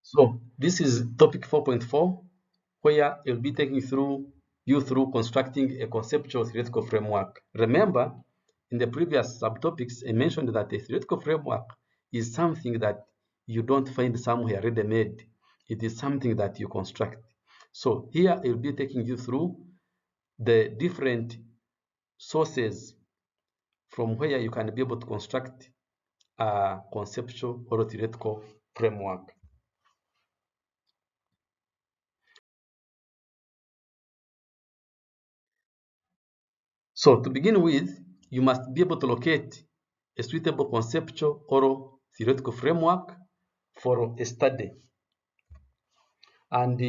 So this is topic 4.4, where I'll be taking you through constructing a conceptual theoretical framework. Remember, in the previous subtopics, I mentioned that a theoretical framework is something that you don't find somewhere ready-made. It is something that you construct. So here I'll be taking you through the different sources from where you can be able to construct a conceptual or theoretical framework. So to begin with, you must be able to locate a suitable conceptual or theoretical framework for a study. And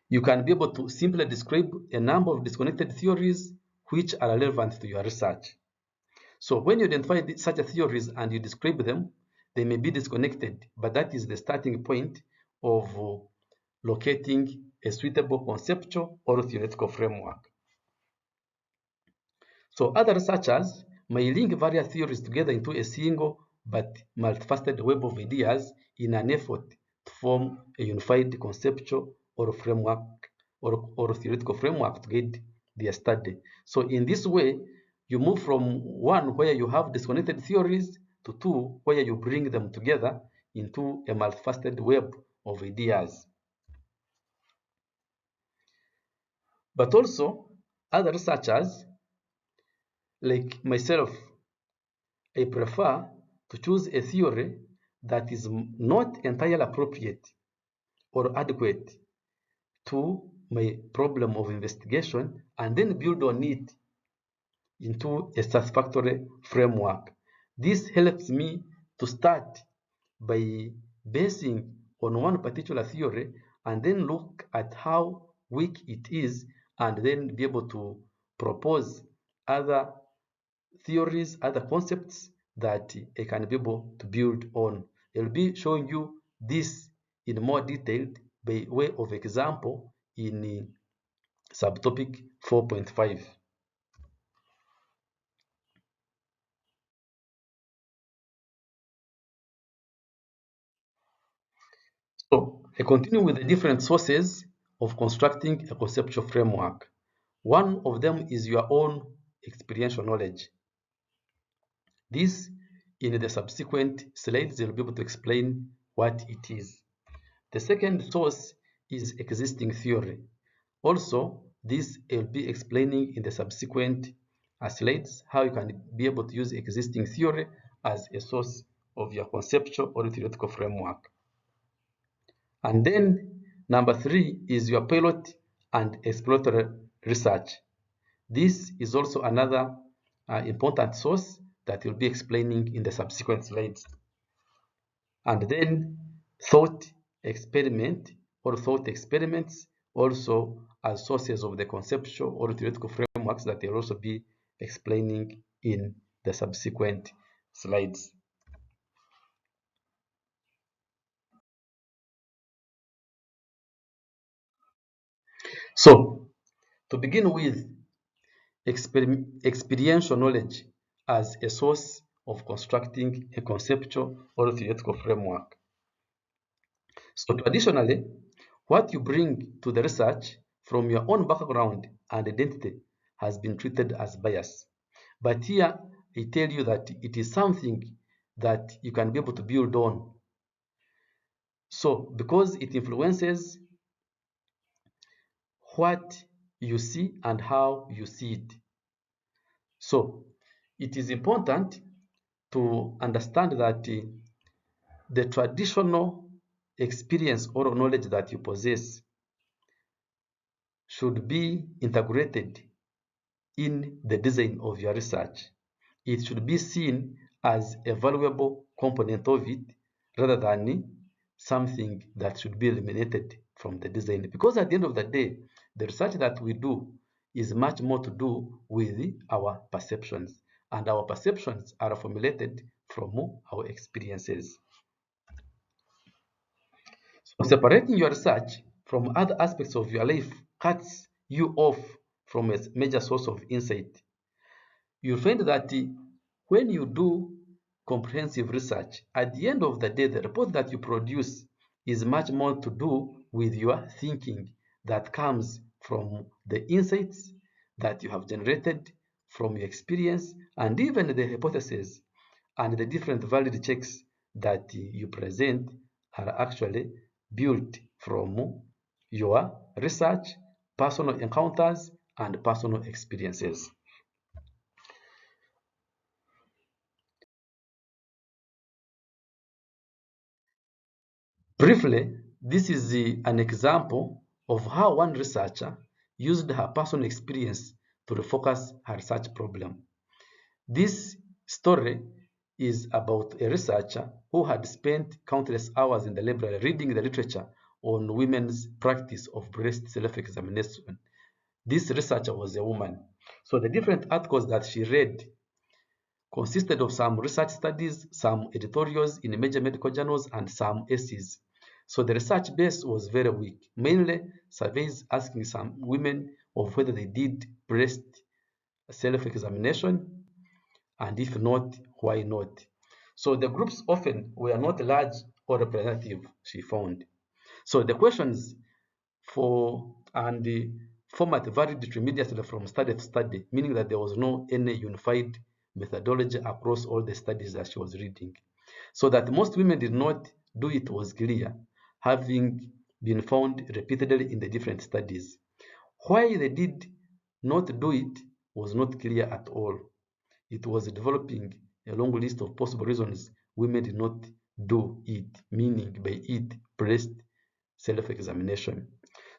you can be able to simply describe a number of disconnected theories which are relevant to your research. So when you identify such theories and you describe them, they may be disconnected, but that is the starting point of locating a suitable conceptual or theoretical framework. So other researchers may link various theories together into a single but multifaceted web of ideas in an effort to form a unified conceptual or framework or theoretical framework to guide their study. So in this way, you move from one where you have disconnected theories to two where you bring them together into a multifaceted web of ideas. But also, other researchers like myself, I prefer to choose a theory that is not entirely appropriate or adequate to my problem of investigation and then build on it into a satisfactory framework. This helps me to start by basing on one particular theory and then look at how weak it is and then be able to propose other theories, other concepts that I can be able to build on. I'll be showing you this in more detail by way of example in subtopic 4.5. So I continue with the different sources of constructing a conceptual framework. One of them is your own experiential knowledge. This, in the subsequent slides, you'll be able to explain what it is. The second source is existing theory. Also, this I'll be explaining in the subsequent slides how you can be able to use existing theory as a source of your conceptual or theoretical framework. And then number 3 is your pilot and exploratory research. This is also another important source that we'll be explaining in the subsequent slides. And then thought experiment or thought experiments also as sources of the conceptual or theoretical frameworks that I'll also be explaining in the subsequent slides. So, to begin with, experiential knowledge as a source of constructing a conceptual or theoretical framework. So traditionally, what you bring to the research from your own background and identity has been treated as bias. But here, I tell you that it is something that you can be able to build on. So, because it influences what you see and how you see it. So, it is important to understand that the traditional experience or knowledge that you possess should be integrated in the design of your research. It should be seen as a valuable component of it rather than something that should be eliminated from the design. Because at the end of the day, the research that we do is much more to do with our perceptions, and our perceptions are formulated from our experiences. So separating your research from other aspects of your life cuts you off from a major source of insight. You'll find that when you do comprehensive research, at the end of the day, the report that you produce is much more to do with your thinking that comes from the insights that you have generated from your experience and even the hypotheses and the different valid checks that you present are actually built from your research, personal encounters, and personal experiences. Briefly, this is an example of how one researcher used her personal experience to refocus her research problem. This story is about a researcher who had spent countless hours in the library reading the literature on women's practice of breast self-examination. This researcher was a woman. So the different articles that she read consisted of some research studies, some editorials in major medical journals, and some essays. So the research base was very weak, mainly surveys asking some women of whether they did breast self-examination, and if not, why not. So the groups often were not large or representative, she found. So the questions for and the format varied tremendously from study to study, meaning that there was no any unified methodology across all the studies that she was reading. So that most women did not do it was clear, having been found repeatedly in the different studies. Why they did not do it was not clear at all. It was developing a long list of possible reasons women did not do it, meaning by it, breast self-examination.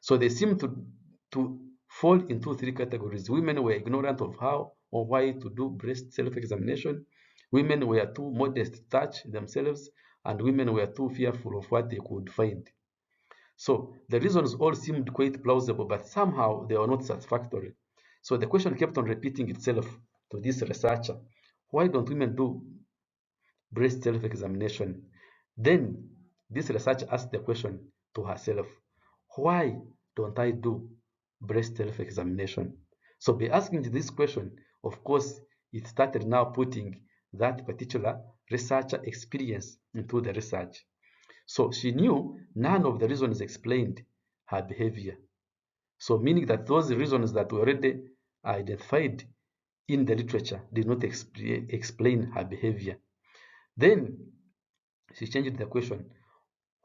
So they seem to fall into three categories. Women were ignorant of how or why to do breast self-examination. Women were too modest to touch themselves, and women were too fearful of what they could find. So the reasons all seemed quite plausible, but somehow they were not satisfactory. So the question kept on repeating itself to this researcher. Why don't women do breast self-examination? Then this researcher asked the question to herself, why don't I do breast self-examination? So by asking this question, of course, it started now putting that particular researcher experience into the research. So she knew none of the reasons explained her behavior. So meaning that those reasons that were already identified in the literature did not explain her behavior. Then she changed the question,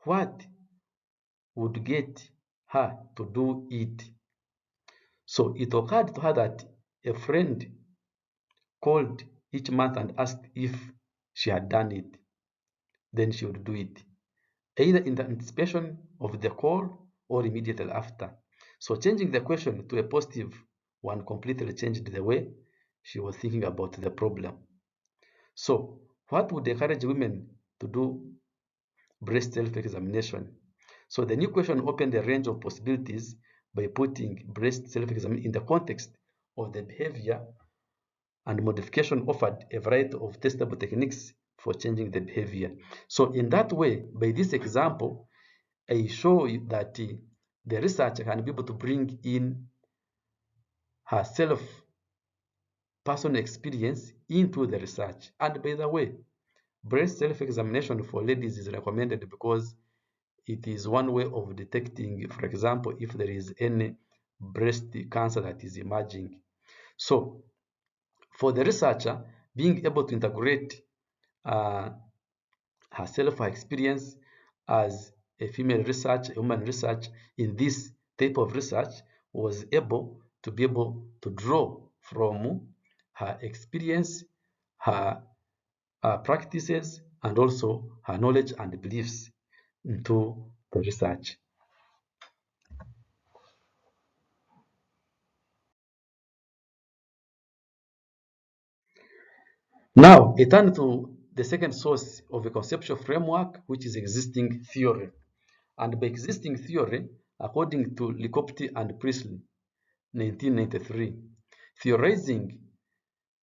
what would get her to do it? So it occurred to her that a friend called each month and asked if she had done it. Then she would do it, either in the anticipation of the call or immediately after. So changing the question to a positive one completely changed the way she was thinking about the problem. So what would encourage women to do breast self-examination? So the new question opened a range of possibilities by putting breast self-examination in the context of the behavior, and modification offered a variety of testable techniques for changing the behavior. So in that way, by this example, I show you that the researcher can be able to bring in herself personal experience into the research. And by the way, breast self-examination for ladies is recommended because it is one way of detecting, for example, if there is any breast cancer that is emerging. So for the researcher, being able to integrate uh, herself, her experience as a female research, a woman research in this type of research was able to be able to draw from her experience, her practices, and also her knowledge and beliefs into the research. Now, I turn to the second source of a conceptual framework, which is existing theory. And by existing theory, according to Licopti and Priestley, 1993, theorizing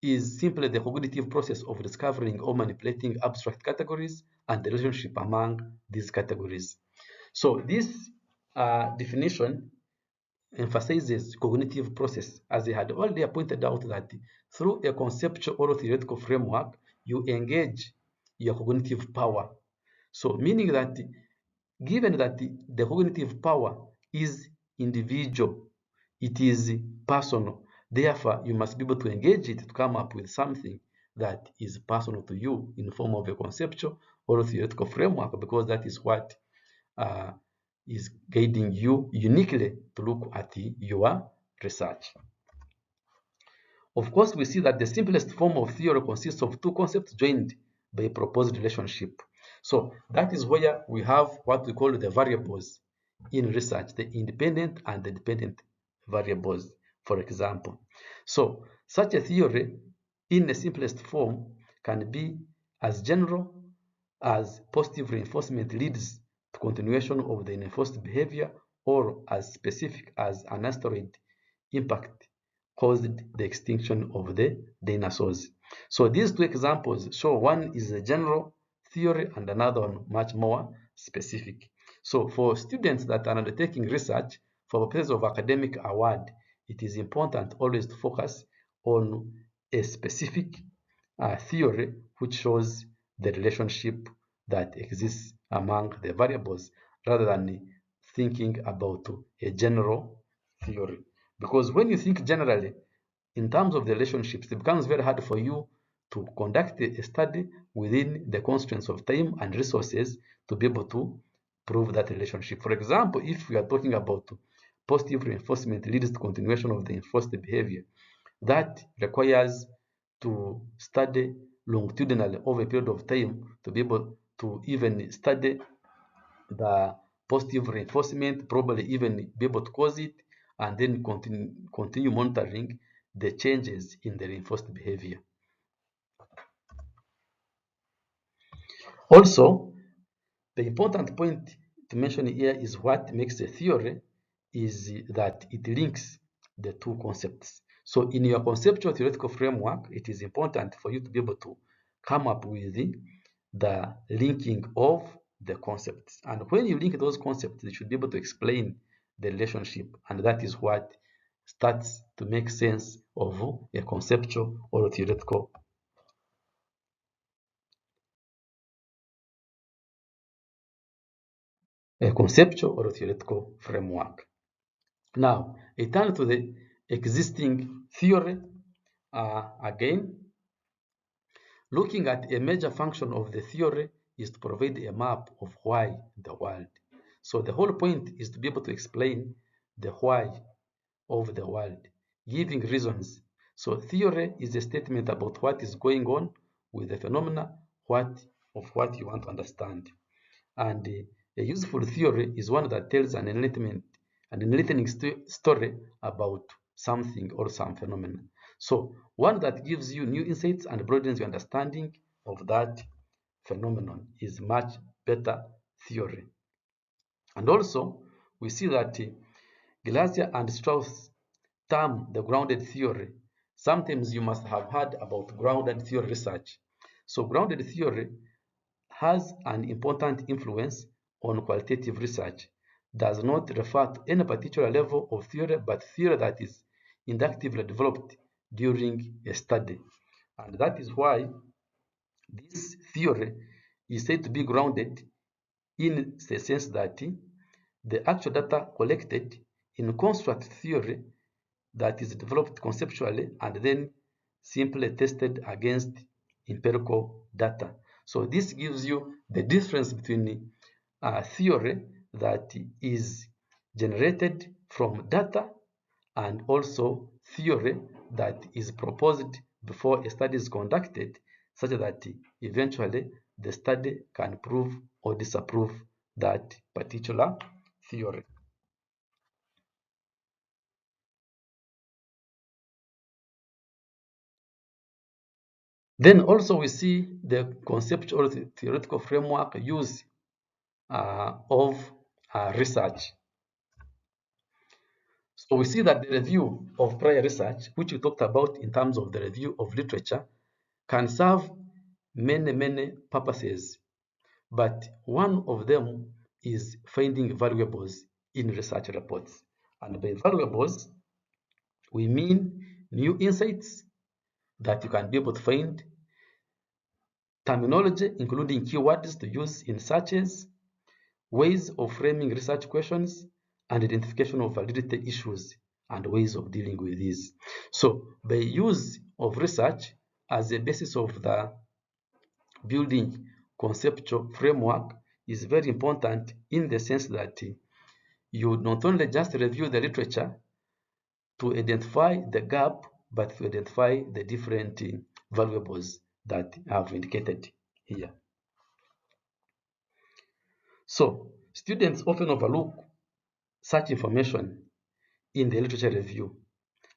is simply the cognitive process of discovering or manipulating abstract categories and the relationship among these categories. So this definition emphasizes cognitive process, as I had earlier pointed out that through a conceptual or theoretical framework, you engage your cognitive power. So meaning that given that the cognitive power is individual, it is personal. Therefore, you must be able to engage it to come up with something that is personal to you in the form of a conceptual or a theoretical framework, because that is what uh, is guiding you uniquely to look at your research. Of course, we see that the simplest form of theory consists of two concepts joined by a proposed relationship. So that is where we have what we call the variables in research, the independent and the dependent variables, for example. So such a theory in the simplest form can be as general as positive reinforcement leads to continuation of the reinforced behavior, or as specific as an asteroid impact caused the extinction of the dinosaurs. So these two examples show one is a general theory and another one much more specific. So for students that are undertaking research for purposes of academic award, it is important always to focus on a specific theory which shows the relationship that exists among the variables, rather than thinking about a general theory. Because when you think generally in terms of the relationships, it becomes very hard for you to conduct a study within the constraints of time and resources to be able to prove that relationship. For example, if we are talking about positive reinforcement leads to continuation of the enforced behavior, that requires to study longitudinally over a period of time to be able to even study the positive reinforcement, probably even be able to cause it, and then continue monitoring the changes in the reinforced behavior. Also, the important point to mention here is what makes a theory is that it links the two concepts. So in your conceptual theoretical framework, it is important for you to be able to come up with the linking of the concepts. And when you link those concepts, you should be able to explain the relationship. And that is what starts to make sense of a conceptual or a theoretical framework. Now, I turn to the existing theory again. Looking at a major function of the theory is to provide a map of why in the world. So the whole point is to be able to explain the why of the world, giving reasons. So theory is a statement about what is going on with the phenomena, what you want to understand. And a useful theory is one that tells an enlightening story about something or some phenomenon. So one that gives you new insights and broadens your understanding of that phenomenon is much better theory. And also, we see that Glaser and Strauss term the grounded theory. Sometimes you must have heard about grounded theory research. So grounded theory has an important influence on qualitative research, does not refer to any particular level of theory, but theory that is inductively developed during a study. And that is why this theory is said to be grounded in the sense that the actual data collected in construct theory that is developed conceptually and then simply tested against empirical data. So this gives you the difference between a theory that is generated from data and also theory that is proposed before a study is conducted, such that eventually the study can prove or disapprove that particular theory. Then also we see the conceptual theoretical framework use of research. So we see that the review of prior research, which we talked about in terms of the review of literature, can serve many purposes, but one of them is finding valuables in research reports. And by valuables, we mean new insights that you can be able to find, terminology, including keywords to use in searches, ways of framing research questions, and identification of validity issues and ways of dealing with these. So by use of research as a basis of the building conceptual framework is very important in the sense that you not only just review the literature to identify the gap, but to identify the different variables that I've indicated here. So students often overlook such information in the literature review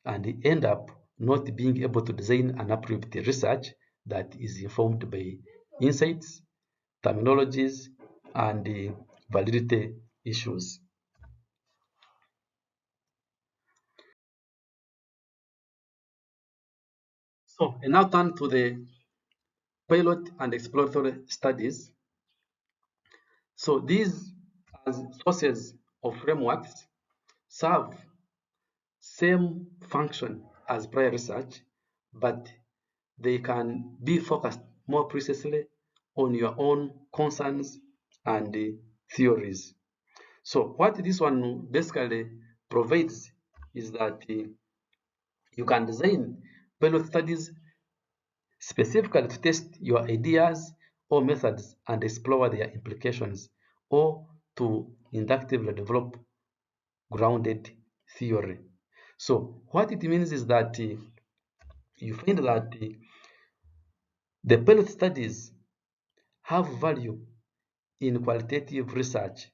and end up not being able to design an appropriate research that is informed by insights, terminologies, and validity issues. So I now turn to the pilot and exploratory studies. So these as sources of frameworks serve same function as prior research, but they can be focused more precisely on your own concerns and theories. So what this one basically provides is that you can design pilot studies specifically to test your ideas or methods and explore their implications, or to inductively develop grounded theory. So what it means is that you find that the pilot studies have value in qualitative research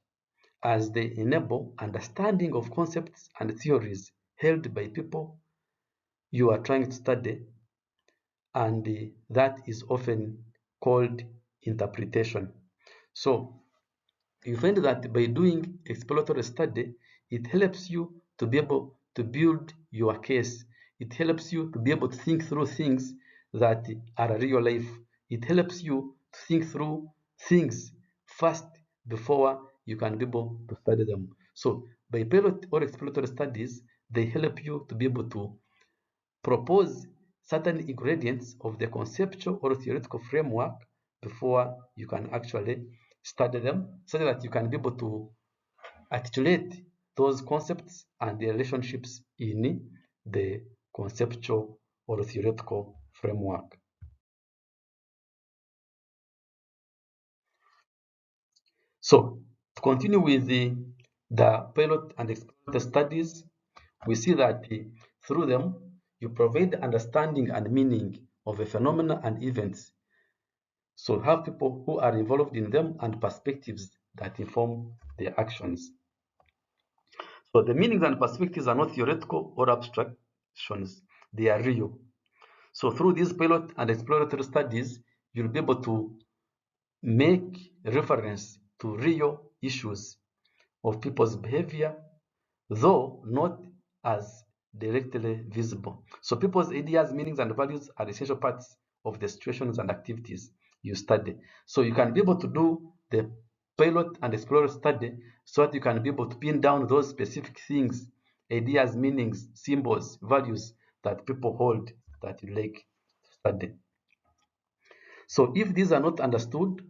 as they enable understanding of concepts and theories held by people you are trying to study, and that is often called interpretation. So you find that by doing exploratory study, it helps you to be able to build your case. It helps you to be able to think through things that are real life. It helps you to think through things first before you can be able to study them. So by pilot or exploratory studies, they help you to be able to propose certain ingredients of the conceptual or theoretical framework before you can actually study them, so that you can be able to articulate those concepts and their relationships in the conceptual or theoretical framework. So to continue with the pilot and exploratory studies, we see that through them, you provide understanding and meaning of a phenomena and events. So have people who are involved in them and perspectives that inform their actions. So the meanings and perspectives are not theoretical or abstractions, they are real. So through these pilot and exploratory studies, you'll be able to make reference to real issues of people's behavior, though not as directly visible. So people's ideas, meanings, and values are essential parts of the situations and activities you study. So you can be able to do the pilot and exploratory study so that you can be able to pin down those specific things, ideas, meanings, symbols, values that people hold that you like to study. So if these are not understood,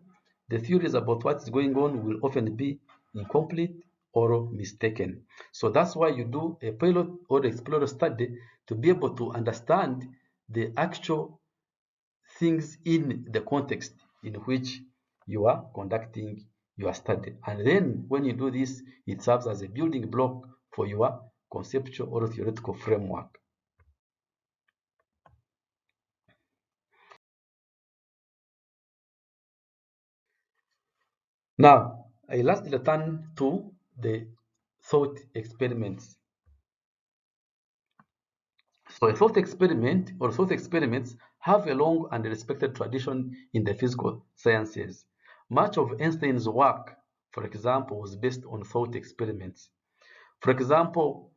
the theories about what's going on will often be incomplete or mistaken. So that's why you do a pilot or exploratory study to be able to understand the actual things in the context in which you are conducting your study. And then when you do this, it serves as a building block for your conceptual or theoretical framework. Now, I lastly return to the thought experiments. So a thought experiment or thought experiments have a long and respected tradition in the physical sciences. Much of Einstein's work, for example, was based on thought experiments. For example,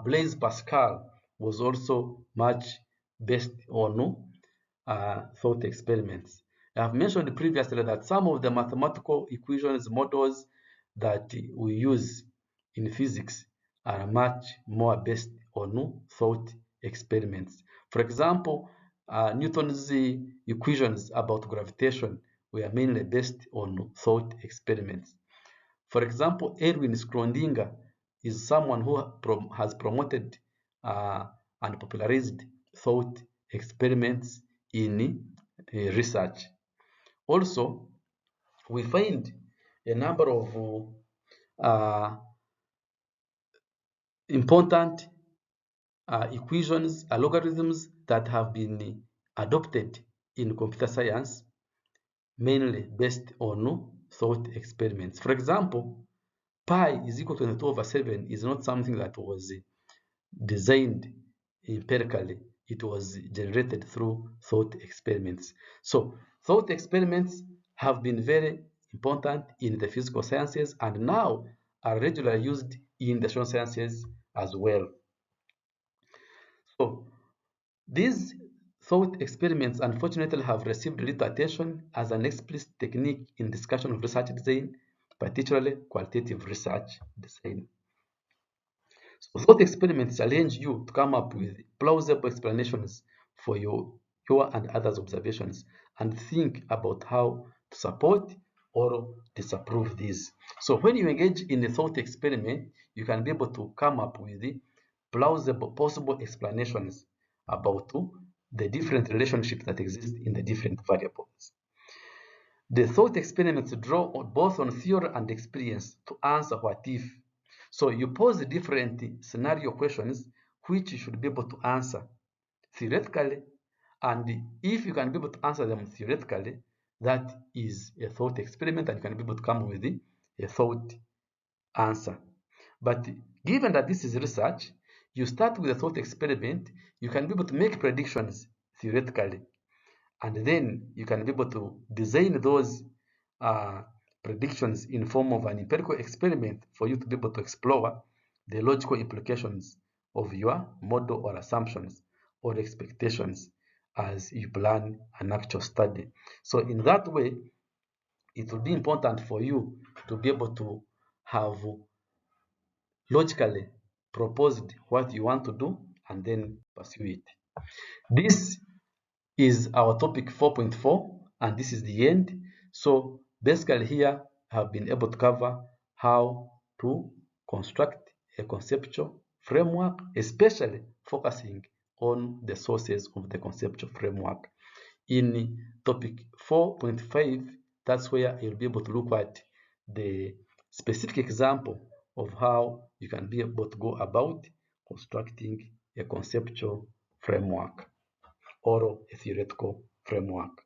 Blaise Pascal was also much based on thought experiments. I have mentioned previously that some of the mathematical equations models that we use in physics are much more based on thought experiments. For example, Newton's equations about gravitation were mainly based on thought experiments. For example, Erwin Schrödinger is someone who has promoted and popularized thought experiments in research. Also, we find a number of important equations, algorithms that have been adopted in computer science, mainly based on thought experiments. For example, pi is equal to 22/7 is not something that was designed empirically. It was generated through thought experiments. So thought experiments have been very important in the physical sciences and now are regularly used in the social sciences as well. So these thought experiments unfortunately have received little attention as an explicit technique in discussion of research design, particularly qualitative research design. So thought experiments challenge you to come up with plausible explanations for your and others' observations and think about how to support or disapprove these. So when you engage in a thought experiment, you can be able to come up with the plausible possible explanations about the different relationships that exist in the different variables. The thought experiments draw both on theory and experience to answer what if. So you pose different scenario questions which you should be able to answer theoretically, and if you can be able to answer them theoretically, that is a thought experiment and you can be able to come with a thought answer. But given that this is research, you start with a thought experiment, you can be able to make predictions theoretically, and then you can be able to design those uh, predictions in form of an empirical experiment for you to be able to explore the logical implications of your model or assumptions or expectations as you plan an actual study. So in that way, it will be important for you to be able to have logically proposed what you want to do and then pursue it. This is our topic 4.4 and this is the end. So basically here I have been able to cover how to construct a conceptual framework, especially focusing on the sources of the conceptual framework. In topic 4.5, that's where you'll be able to look at the specific example of how you can be able to go about constructing a conceptual framework or a theoretical framework.